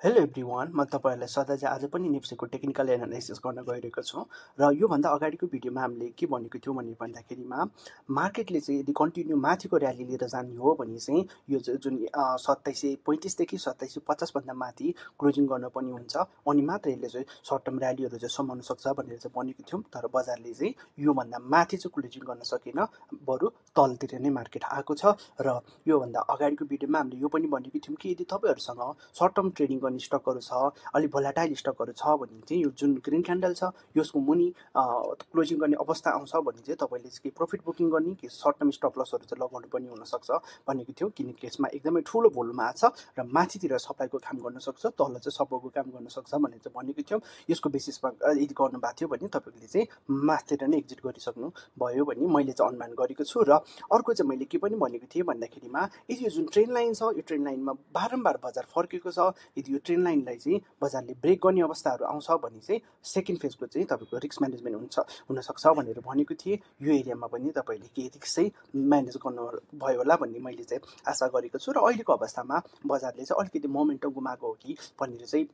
Hello everyone, म तपाईँहरूलाई सधैँ आज पनि निप्सेको टेक्निकल एनालाइसिस गर्न गइरहेको छु र योभन्दा अगाडिको भिडियोमा हामीले के भनेको थियौँ भने भन्दाखेरिमा मार्केटले चाहिँ यदि कन्टिन्यू माथिको र्याली लिएर जाने हो भने चाहिँ यो जुन 2735 देखि 2750 भन्दा माथि क्लोजिङ गर्नुपर्ने हुन्छ अनि मात्र यसले चाहिँ सर्ट टर्म र्यालीहरू चाहिँ समाउन सक्छ भनेर चाहिँ भनेको थियौँ। तर बजारले चाहिँ योभन्दा माथि चाहिँ क्लोजिङ गर्न सकेन, बरु तलतिर नै मार्केट आएको छ। र योभन्दा अगाडिको भिडियोमा हामीले यो पनि भनेको थियौँ कि यदि तपाईँहरूसँग सर्ट टर्म ट्रेडिङ गर्ने स्टकहरू छ, अलिक भोलाटाइल स्टकहरू छ भने चाहिँ यो जुन ग्रिन क्यान्डल छ यसको मुनि क्लोजिङ गर्ने अवस्था आउँछ भने चाहिँ तपाईँले चाहिँ प्रफिट बुकिङ गर्ने कि सर्ट टर्म स्टप लसहरू चाहिँ लगाउनु पनि हुनसक्छ भनेको थियौँ। किनकि यसमा एकदमै ठुलो भोल्युम आएको छ र माथितिर सप्लाईको काम गर्न सक्छ, तल चाहिँ सपोर्टको काम गर्न सक्छ भनेर चाहिँ भनेको थियौँ। यसको बेसिसमा यदि गर्नुभएको थियो भने तपाईँले चाहिँ माथितिर नै एक्जिट गरिसक्नु भयो भने मैले चाहिँ अनुमान गरेको छु। र अर्को चाहिँ मैले के पनि भनेको थिएँ भन्दाखेरिमा यदि यो जुन ट्रेन्ड लाइन छ यो ट्रेन्ड लाइनमा बारम्बार बजार फर्केको छ, यदि यो ट्रेन्ड लाइनलाई चाहिँ बजारले ब्रेक गर्ने अवस्थाहरू आउँछ भने चाहिँ सेकेन्ड फेजको चाहिँ तपाईँको रिस्क म्यानेजमेन्ट हुनसक्छ भनेर भनेको थिएँ। यो एरियामा पनि तपाईँले केही रिस्क चाहिँ म्यानेज गर्नुभयो होला भन्ने मैले चाहिँ आशा गरेको छु। र अहिलेको अवस्थामा बजारले चाहिँ अलिकति मोमेन्टम गुमाएको हो कि भनेर चाहिँ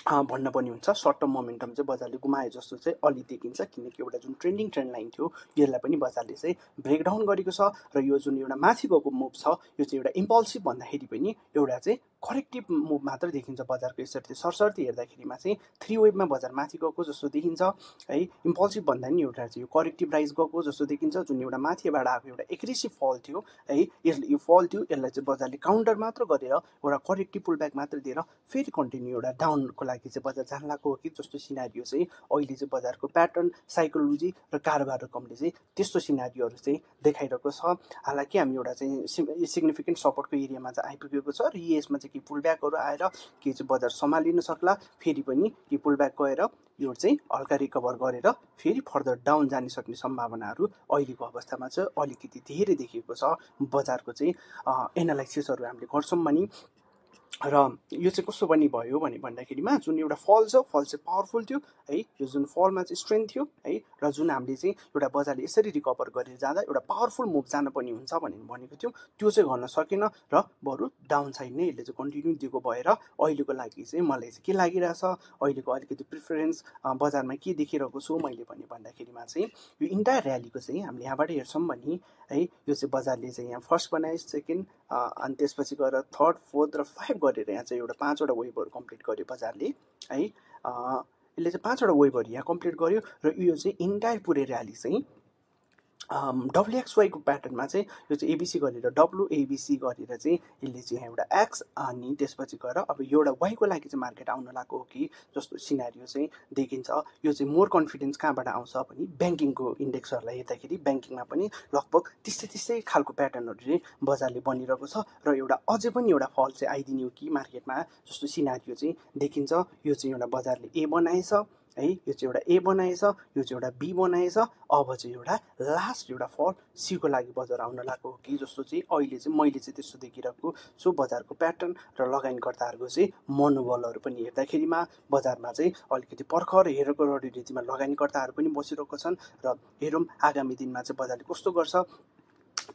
भन्न पनि हुन्छ। सर्ट टर्म मोमेन्टम चाहिँ बजारले गुमाए जस्तो चाहिँ अलि देखिन्छ, किनकि एउटा जुन ट्रेन्डिङ ट्रेन्ड लाइन थियो यसलाई पनि बजारले चाहिँ ब्रेकडाउन गरेको छ। र यो जुन एउटा माथि गएको मुभ छ यो चाहिँ एउटा इम्पल्सिभ भन्दाखेरि पनि एउटा चाहिँ करेक्टिभ मुभ मात्र देखिन्छ बजारको। यसरी सरसर्ती हेर्दाखेरिमा चाहिँ थ्री वेभमा बजार माथि गएको जस्तो देखिन्छ है। इम्पल्सिभ भन्दा नि एउटा चाहिँ यो करेक्टिभ राइज गएको जस्तो देखिन्छ। जुन एउटा माथिबाट आएको एउटा एग्रेसिभ फल थियो है, यसले यो फल थियो यसलाई चाहिँ बजारले काउन्टर मात्र गरेर एउटा करेक्टिभ पुलब्याक मात्र दिएर फेरि कन्टिन्यू एउटा डाउनको लागि चाहिँ बजार जान लागेको हो कि जस्तो सिनारियो चाहिँ अहिले चाहिँ बजारको प्याटर्न, साइकोलोजी र कारोबार रकमले चाहिँ त्यस्तो सिनारियोहरू चाहिँ देखाइरहेको छ। हालाकि हामी एउटा चाहिँ सिग्निफिकेन्ट सपोर्टको एरियामा चाहिँ आइपुगेको छ र यसमा चाहिँ कि पुलब्याकहरू आएर के चाहिँ बजार सम्हालिन सक्ला, फेरि पनि कि पुलब्याक गएर यो चाहिँ हल्का रिकभर गरेर फेरि फर्दर डाउन जान सक्ने सम्भावनाहरू अहिलेको अवस्थामा चाहिँ अलिकति धेरै देखिएको छ। बजारको चाहिँ एनालाइसिसहरू हामीले गर्छौँ भने र यो चाहिँ कस्तो पनि भयो भने भन्दाखेरिमा जुन एउटा फल चाहिँ पावरफुल थियो है, यो जुन फलमा चाहिँ स्ट्रेन्थ थियो है, र जुन हामीले चाहिँ एउटा बजारले यसरी रिकभर गरेर जाँदा एउटा पावरफुल मुभ जान पनि हुन्छ भनेर भनेको थियौँ, त्यो चाहिँ गर्न सकेन र बरु डाउन साइड नै यसले चाहिँ कन्टिन्यू दिएको भएर अहिलेको लागि चाहिँ मलाई चाहिँ के लागिरहेछ, अहिलेको अलिकति प्रिफरेन्स बजारमा के देखिरहेको छु मैले पनि भन्दाखेरिमा चाहिँ यो इन्टायर र्यालीको चाहिँ हामीले यहाँबाट हेर्छौँ भने है, यो चाहिँ बजारले चाहिँ यहाँ फर्स्ट बनायो, सेकेन्ड अनि त्यसपछि गएर थर्ड, फोर्थ र 5 गरेर यहाँ चाहिँ एउटा 5वटा वेभहरू कम्प्लिट गर्यो बजारले है। यसले चाहिँ 5वटा वेभहरू यहाँ कम्प्लिट गर्यो र यो चाहिँ इन्टायर पुरै र्याली चाहिँ डब्लुएक्सवाईको प्याटर्नमा चाहिँ यो चाहिँ एबिसी गरेर डब्लुएबिसी गरेर चाहिँ यसले चाहिँ एउटा एक्स अनि त्यसपछि गएर अब एउटा वाईको लागि चाहिँ मार्केट आउन लागेको हो कि जस्तो सिनारियो चाहिँ देखिन्छ। यो चाहिँ मोर कन्फिडेन्स कहाँबाट आउँछ भने ब्याङ्किङको इन्डेक्सहरूलाई हेर्दाखेरि ब्याङ्किङमा पनि लगभग त्यस्तै खालको प्याटर्नहरू चाहिँ बजारले बनिरहेको छ र एउटा अझै पनि एउटा फल चाहिँ आइदिने हो कि मार्केटमा जस्तो सिनारियो चाहिँ देखिन्छ। यो चाहिँ एउटा बजारले ए बनाएछ है, यो चाहिँ एउटा ए बनाएछ, यो चाहिँ एउटा बी बनाएछ, अब चाहिँ एउटा लास्ट एउटा फल सीको लागि बजार आउन लागेको हो कि जस्तो चाहिँ अहिले चाहिँ मैले चाहिँ त्यस्तो देखिरहेको छु। बजारको प्याटर्न र लगानीकर्ताहरूको चाहिँ मनोबलहरू पनि हेर्दाखेरिमा बजारमा चाहिँ अलिकति पर्खर हेरेको रणनीतिमा लगानीकर्ताहरू पनि बसिरहेको छन् र हेरौँ आगामी दिनमा चाहिँ बजारले कस्तो गर्छ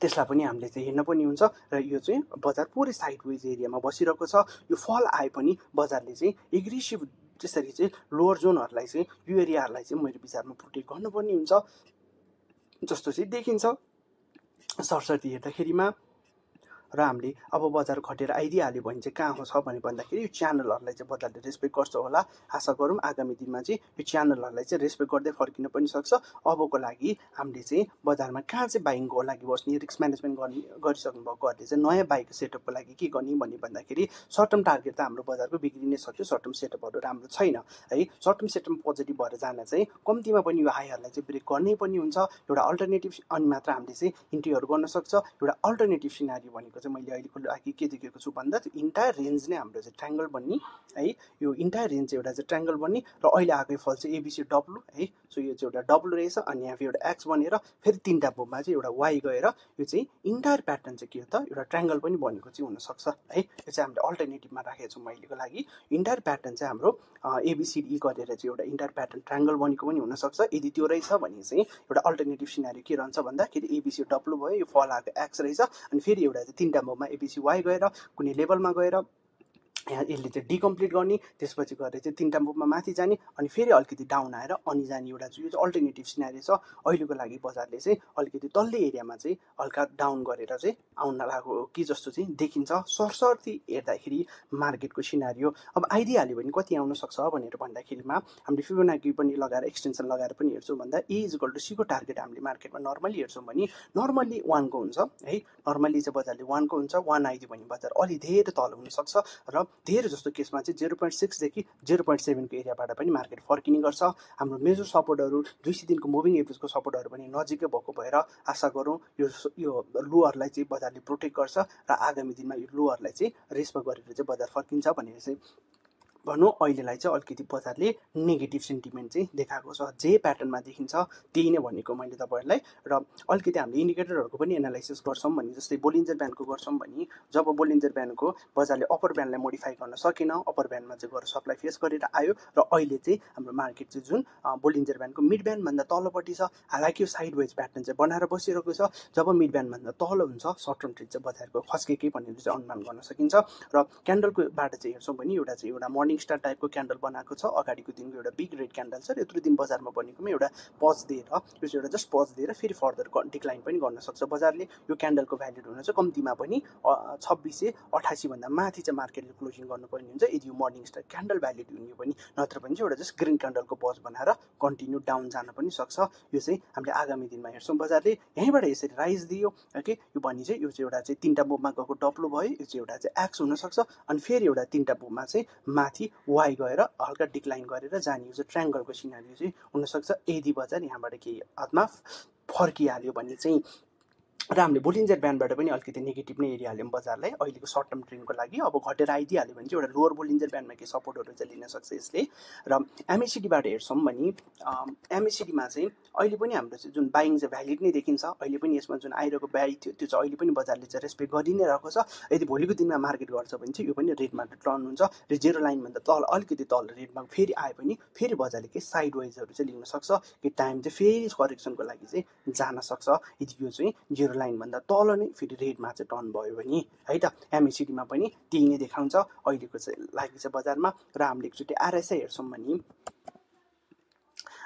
त्यसलाई पनि हामीले चाहिँ हेर्न पनि हुन्छ। र यो चाहिँ बजार पुरै साइडवेज एरियामा बसिरहेको छ। यो फल आए पनि बजारले चाहिँ एग्रेसिभ त्यसरी चाहिँ लोवर जोनहरूलाई चाहिँ यो एरियाहरूलाई चाहिँ मेरो विचारमा प्रोटेक्ट गर्नुपर्ने हुन्छ जस्तो चाहिँ देखिन्छ सरसर्ती हेर्दाखेरिमा। र हामीले अब बजार घटेर आइदिइहाल्यो भने चाहिँ कहाँ छ भने भन्दाखेरि यो च्यानलहरूलाई चाहिँ बजारले रेस्पेक्ट गर्छ होला। आशा गरौँ आगामी दिनमा चाहिँ यो च्यानलहरूलाई चाहिँ रेस्पेक्ट गर्दै फर्किन पनि सक्छ। अबको लागि हामीले चाहिँ बजारमा कहाँ चाहिँ बाइङको लागि बस्ने, रिस्क म्यानेजमेन्ट गरिसक्नु भएकोहरूले चाहिँ नयाँ बाइक सेटअपको लागि के गर्ने भन्ने भन्दाखेरि सर्ट टर्म टार्गेट त हाम्रो बजारको बिग्रिनै सक्यो, सर्ट टर्म सेटअपहरू राम्रो छैन है। सर्ट टर्म सेटअप पोजिटिभ भएर जान चाहिँ कम्तीमा पनि यो हाईहरूलाई चाहिँ ब्रेक गर्नै पनि हुन्छ। एउटा अल्टरनेटिभ अनि मात्र हामीले चाहिँ इन्ट्रीहरू गर्न सक्छ। एउटा अल्टरनेटिभ सिनारियो भनेको चाहिँ मैले अहिलेको लागि के देखेको छु भन्दा त्यो इन्टायर रेन्ज नै हाम्रो चाहिँ ट्रायङ्गल बन्ने है। यो इन्टायर रेन्ज चाहिँ एउटा चाहिँ ट्रायङ्गल बन्ने र अहिले आएको फल चाहिँ एबिसी डब्लु है। सो यो चाहिँ एउटा डब्लु रहेछ अनि यहाँ फेरि एउटा एक्स बनेर फेरि 3टा मुभमा चाहिँ एउटा वाई गएर यो चाहिँ इन्टायर प्याटर्न चाहिँ के हो त एउटा ट्रायङ्गल पनि बनेको चाहिँ हुनसक्छ है। यो चाहिँ हामीले अल्टरनेटिभमा राखेको छौँ अहिलेको लागि। इन्टायर प्याटर्न चाहिँ हाम्रो एबिसिडी गरेर चाहिँ एउटा इन्टायर प्याटर्न ट्रायङ्गल बनेको पनि हुनसक्छ। यदि त्यो रहेछ भने चाहिँ एउटा अल्टरनेटिभ सिनारियो के रहन्छ भन्दाखेरि एबिसी डब्लु भयो, यो फल आएको एक्स रहेछ अनि फेरि एउटा चाहिँ 3टा मुभमा एबिसी वाई गएर कुनै लेभलमा गएर यहाँ यसले चाहिँ डिकम्प्लिट गर्ने, त्यसपछि गएर चाहिँ 3टा मुभमा माथि जाने अनि फेरि अलिकति डाउन आएर अनि जाने एउटा चाहिँ यो चाहिँ अल्टरनेटिभ सिनारियो छ। अहिलेको लागि बजारले चाहिँ अलिकति तल्लो एरियामा चाहिँ हल्का डाउन गरेर चाहिँ आउन लागेको कि जस्तो चाहिँ देखिन्छ सरसर्ती हेर्दाखेरि मार्केटको सिनारियो। अब आइदिइहाल्यो भने कति आउन सक्छ भनेर भन्दाखेरिमा हामीले फिबोनाची पनि लगाएर एक्सटेन्सन लगाएर पनि हेर्छौँ भन्दा ए इज इक्वल टु सी को टार्गेट हामीले मार्केटमा नर्मली हेर्छौँ भने नर्मली 1 को हुन्छ है। नर्मली चाहिँ बजारले 1 को हुन्छ, 1 आइदियो भने बजार अलि धेरै तल हुनसक्छ र धेरै जस्तो केसमा चाहिँ 0.6 देखि 0.7 को एरियाबाट पनि मार्केट फर्किने गर्छ। हाम्रो मेजर सपोर्टहरू 200 दिनको मुभिङ एभरेजको सपोर्टहरू पनि नजिकै भएको भएर आशा गरौँ यो लोअरलाई चाहिँ बजारले प्रोटेक्ट गर्छ र आगामी दिनमा यो लोअरलाई चाहिँ रेस्पेक्ट गरेर चाहिँ बजार फर्किन्छ भनेर चाहिँ भनौँ। अहिलेलाई चाहिँ अलिकति बजारले नेगेटिभ सेन्टिमेन्ट चाहिँ देखाएको छ, जे प्याटर्नमा देखिन्छ त्यही नै भनेको मैले तपाईँहरूलाई। र अलिकति हामीले इन्डिकेटरहरूको पनि एनालाइसिस गर्छौँ भने जस्तै बोलिन्जर ब्यान्डको गर्छौँ भने जब बोलिन्जर ब्यान्डको बजारले अप्पर ब्यान्डलाई मोडिफाई गर्न सकेन, अप्पर ब्यान्डमा चाहिँ गएर सप्लाई फेस गरेर आयो र अहिले चाहिँ हाम्रो मार्केट चाहिँ जुन बोलिन्जर ब्यान्डको मिड ब्यान्डभन्दा तलपट्टि छ। हालाकि यो साइड वेज प्याटर्न चाहिँ बनाएर बसिरहेको छ। जब मिड ब्यान्डभन्दा तल हुन्छ सर्ट टर्म ट्रेड चाहिँ बजारको खस्केकै भनेर चाहिँ अनुमान गर्न सकिन्छ। र क्यान्डलकोबाट चाहिँ हेर्छौँ भने एउटा मर्निङ स्टार टाइपको क्यान्डल बनाएको छ, अगाडिको दिनको एउटा बिग रेड क्यान्डल छ। यत्रो दिन बजारमा बनेकोमा एउटा पज दिएर यो चाहिँ एउटा जस्ट पज दिएर फेरि फर्दर डिक्लाइन पनि गर्न सक्छ बजारले। यो क्यान्डलको भ्याल्यु हुन चाहिँ कम्तीमा पनि 2688 भन्दा माथि चाहिँ मार्केटले क्लोजिङ गर्नुपर्ने हुन्छ यदि यो मर्निङ स्टार क्यान्डल भ्याल्यु हुने पनि, नत्र पनि चाहिँ एउटा जस्ट ग्रिन क्यान्डलको पज बनाएर कन्टिन्यू डाउन जान पनि सक्छ। यो चाहिँ हामीले आगामी दिनमा हेर्छौँ। बजारले यहीँबाट यसरी राइज दियो ओके, यो भने चाहिँ यो चाहिँ एउटा चाहिँ 3टा मुभमा गएको डब्लु भयो, यो चाहिँ एउटा चाहिँ एक्स हुनसक्छ अनि फेरि एउटा 3टा मुभमा चाहिँ माथि वाइ गएर हल्का डिक्लाइन गरेर जाने, यो चाहिँ ट्रायङ्गलको सिनारियो चाहिँ हुनसक्छ यदि बजार यहाँबाट केही हदमा फर्किहाल्यो भने चाहिँ। र हामीले बोलिन्जर ब्यान्डबाट पनि अलिकति नेगेटिभ नै हेरिहाल्यौँ बजारलाई अहिलेको सर्ट टर्म ट्रेन्डको लागि। अब घटेर आइदिइहाल्यो भने चाहिँ एउटा लोअर बोलिन्जर ब्यान्डमा केही सपोर्टहरू चाहिँ लिन सक्छ यसले। र एमएसिडीबाट हेर्छौँ भने एमएसिडीमा चाहिँ अहिले पनि हाम्रो चाहिँ जुन बाइङ चाहिँ भ्यालिड नै देखिन्छ। अहिले पनि यसमा जुन आइरहेको बाइ थियो त्यो चाहिँ अहिले पनि बजारले चाहिँ रेस्पेक्ट गरि नै रहेको छ। यदि भोलिको दिनमा मार्केट गर्छ भने चाहिँ यो पनि रेडमा टर्न हुन्छ र जेरो लाइनभन्दा तल अलिकति तल रेडमा फेरि आयो भने फेरि बजारले केही साइड वाइजहरू चाहिँ लिन सक्छ कि टाइम चाहिँ फेरि करेक्सनको लागि चाहिँ जान सक्छ यदि यो चाहिँ जेरो लाइनभन्दा तल नै फेरि रेडमा चाहिँ टर्न भयो भने है त। एमएसिडीमा पनि त्यही नै देखाउँछ अहिलेको चाहिँ लागि चाहिँ बजारमा। र हामीले एकचोटि आरएसआई हेर्छौँ भने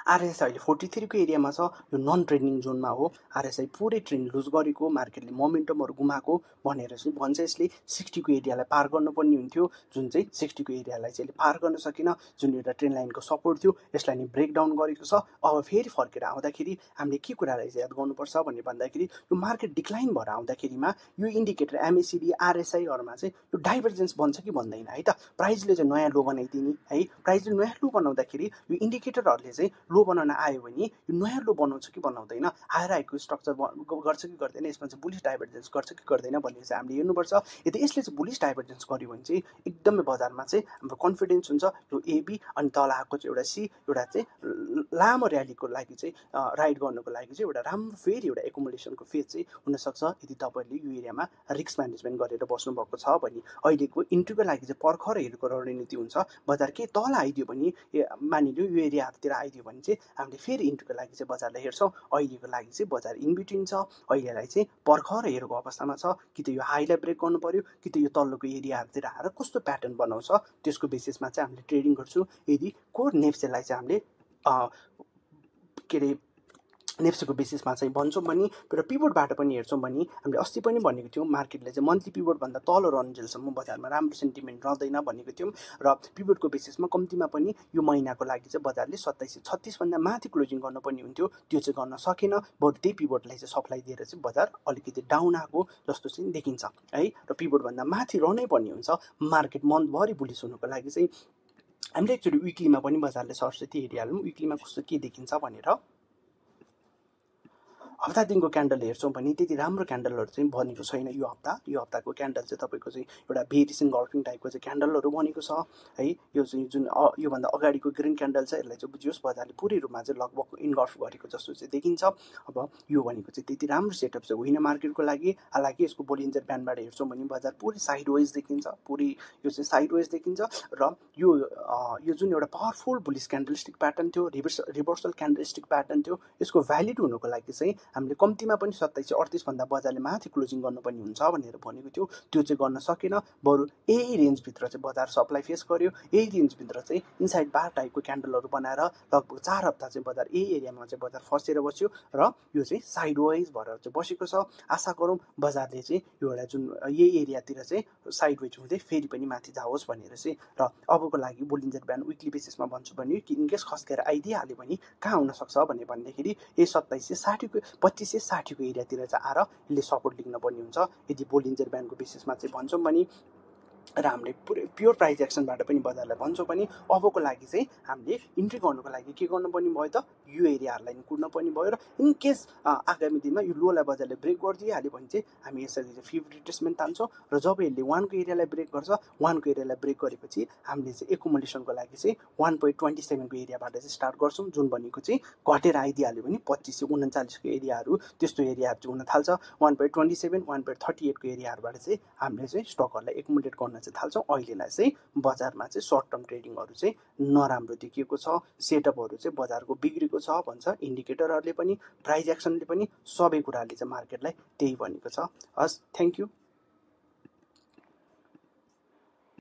आरएसआई अहिले 43 को एरियामा छ। यो नन ट्रेडिङ जोनमा हो। आरएसआई पुरै ट्रेन्ड लुज गरेको, मार्केटले मोमेन्टमहरू गुमाएको भनेर चाहिँ भन्छ। यसले 60 को एरियालाई पार गर्नुपर्ने हुन्थ्यो, जुन चाहिँ 60 को एरियालाई चाहिँ पार गर्न सकेन, जुन एउटा ट्रेन्ड लाइनको सपोर्ट थियो यसलाई नि ब्रेकडाउन गरेको छ। अब फेरि फर्केर आउँदाखेरि हामीले के कुरालाई चाहिँ याद गर्नुपर्छ भन्ने भन्दाखेरि यो मार्केट डिक्लाइन भएर आउँदाखेरिमा यो इन्डिकेटर एमएसिडी आरएसआईहरूमा चाहिँ यो डाइभर्जेन्स बन्छ कि भन्दैन है त। प्राइसले चाहिँ नयाँ लो बनाइदिने है, प्राइसले नयाँ लो बनाउँदाखेरि यो इन्डिकेटरहरूले चाहिँ लो बनाउन आयो भने यो नयाँ लो बनाउँछ कि बनाउँदैन, हायर हाइको स्ट्रक्चर गर्छ कि गर्दैन, यसमा चाहिँ बुलिस डाइभर्जेन्स गर्छ कि गर्दैन भन्ने चाहिँ हामीले हेर्नुपर्छ। यदि यसले चाहिँ बुलिस डाइभर्जेन्स गर्यो भने चाहिँ एकदमै बजारमा चाहिँ हाम्रो कन्फिडेन्स हुन्छ यो एबी अनि तल आएको चाहिँ एउटा सी एउटा चाहिँ लामो र्यालीको लागि चाहिँ राइड गर्नुको लागि चाहिँ एउटा राम्रो फेरि एउटा एकोमोडेसनको फेज चाहिँ हुनसक्छ यदि तपाईँहरूले यो एरियामा रिस्क म्यानेजमेन्ट गरेर बस्नुभएको छ भने। अहिलेको इन्ट्रीको लागि चाहिँ पर्खर हेरेको रणनीति हुन्छ। बजार केही तल आइदियो भने मानिलियो यो एरियाहरूतिर आइदियो भने चाहिँ हामीले फेरि इन्ट्रीको लागि चाहिँ बजारलाई हेर्छौँ। अहिलेको लागि चाहिँ बजार इन बिट्विन छ, अहिलेलाई चाहिँ पर्खर हेरेको अवस्थामा छ। कि त यो हाईलाई ब्रेक गर्नु पर्यो कि त यो तल्लोको एरियाहरूतिर आएर कस्तो प्याटर्न बनाउँछ त्यसको बेसिसमा चाहिँ हामीले ट्रेडिङ गर्छौँ। यदि कोर नेप्सेलाई चाहिँ हामीले के अरे नेप्सेको बेसिसमा चाहिँ भन्छौँ भने र पिभोटबाट पनि हेर्छौँ भने हामीले अस्ति पनि भनेको थियौँ मार्केटले चाहिँ मन्थली पिभोटभन्दा तल रहन्जेलसम्म बजारमा राम्रो सेन्टिमेन्ट रहँदैन भनेको थियौँ। र पिभोटको बेसिसमा कम्तीमा पनि यो महिनाको लागि चाहिँ बजारले 2736 भन्दा माथि क्लोजिङ गर्नुपर्ने हुन्थ्यो, त्यो चाहिँ गर्न सकेन। बरु त्यही पिभोटलाई चाहिँ सप्लाई दिएर चाहिँ बजार अलिकति डाउन आएको जस्तो चाहिँ देखिन्छ है। र पिभोटभन्दा माथि रहनै पर्ने हुन्छ मार्केट मन्थभरि बुलिस हुनुको लागि चाहिँ। हामीले एकचोटि विकलीमा पनि बजारले सरस्वती हेरिहालौँ विकलीमा कस्तो के देखिन्छ भनेर। हप्ता दिनको क्यान्डल हेर्छौँ भने त्यति राम्रो क्यान्डलहरू चाहिँ बनेको छैन यो हप्ता। यो हप्ताको क्यान्डल चाहिँ तपाईँको चाहिँ एउटा बेरिस इन्गल्फिङ टाइपको चाहिँ क्यान्डलहरू बनेको छ है। यो चाहिँ जुन योभन्दा अगाडिको ग्रिन क्यान्डल छ यसलाई चाहिँ बुझियोस् बजारले पुरै रूपमा चाहिँ लगभग इन्गल्फ गरेको जस्तो चाहिँ देखिन्छ। अब यो भनेको चाहिँ त्यति राम्रो सेटअप चाहिँ होइन मार्केटको लागि। हालाकि यसको बोलिन्जर ब्यान्डबाट हेर्छौँ भने बजार पुरै साइड वाइज देखिन्छ, पुरै यो चाहिँ साइड वाइज देखिन्छ। र यो जुन एउटा पावरफुल बुलिस क्यान्डलस्टिक प्याटर्न थियो, रिभर्सल क्यान्डलस्टिक प्याटर्न थियो, यसको भ्यालिड हुनुको लागि चाहिँ हामीले कम्तीमा पनि 2738 भन्दा बजारले माथि क्लोजिङ गर्नुपर्ने हुन्छ भनेर भनेको थियो। त्यो चाहिँ गर्न सकेन, बरु यही रेन्जभित्र चाहिँ बजार सप्लाई फेस गर्यो। यही रेन्जभित्र चाहिँ इनसाइड बार टाइपको क्यान्डलहरू बनाएर लगभग 4 हप्ता चाहिँ बजार यही एरियामा चाहिँ बजार फसेर बस्यो र यो चाहिँ साइडवेज भएर चाहिँ बसेको छ। आशा गरौँ बजारले चाहिँ यो एउटा जुन यही एरियातिर चाहिँ साइडवेज हुँदै फेरि पनि माथि जाओस् भनेर चाहिँ। र अबको लागि बोलिन्जर ब्यान्ड विकली बेसिसमा भन्छु भने कि इनकेस खस्केर आइदिइहाल्यो भने कहाँ हुनसक्छ भन्दाखेरि यही 2760को 2560को एरियातिर चाहिँ आएर यसले सपोर्ट लिन पर्ने हुन्छ यदि बोलिन्जर ब्यान्डको बेसिसमा चाहिँ भन्छौँ भने। र हामीले प्योर प्राइस एक्सनबाट पनि बजारलाई भन्छौँ भने अबको लागि चाहिँ हामीले इन्ट्री गर्नुको लागि के गर्नुपर्ने भयो त यो एरियाहरूलाई कुर्नुपर्ने भयो। र इनकेस आगामी दिनमा यो लोलाई बजारले ब्रेक गरिदिइहाल्यो भने चाहिँ हामी यसरी चाहिँ 50 रिट्रेसमेन्ट तान्छौँ। र जब यसले 1को एरियालाई ब्रेक गर्छ, 1को एरियालाई ब्रेक गरेपछि हामीले चाहिँ एकुमुलेसनको लागि चाहिँ 1.27को एरियाबाट चाहिँ स्टार्ट गर्छौँ, जुन भनेको चाहिँ घटेर आइदिइहाल्यो भने 2539को एरियाहरू त्यस्तो एरियाहरू चाहिँ हुन थाल्छ। 1.27 1.38को एरियाहरूबाट चाहिँ हामीले चाहिँ स्टकहरूलाई एकुमुलेट गर्न चाहिँ थाल्छौँ। अहिलेलाई चाहिँ बजारमा चाहिँ सर्ट टर्म ट्रेडिङहरू चाहिँ नराम्रो देखिएको छ, सेटअपहरू चाहिँ बजारको बिग्रेको छ भन्छ इन्डिकेटरहरूले पनि, प्राइस एक्सनले पनि, सबै कुराले चाहिँ मार्केटलाई त्यही भनेको छ। हस्, थ्याङ्क यू।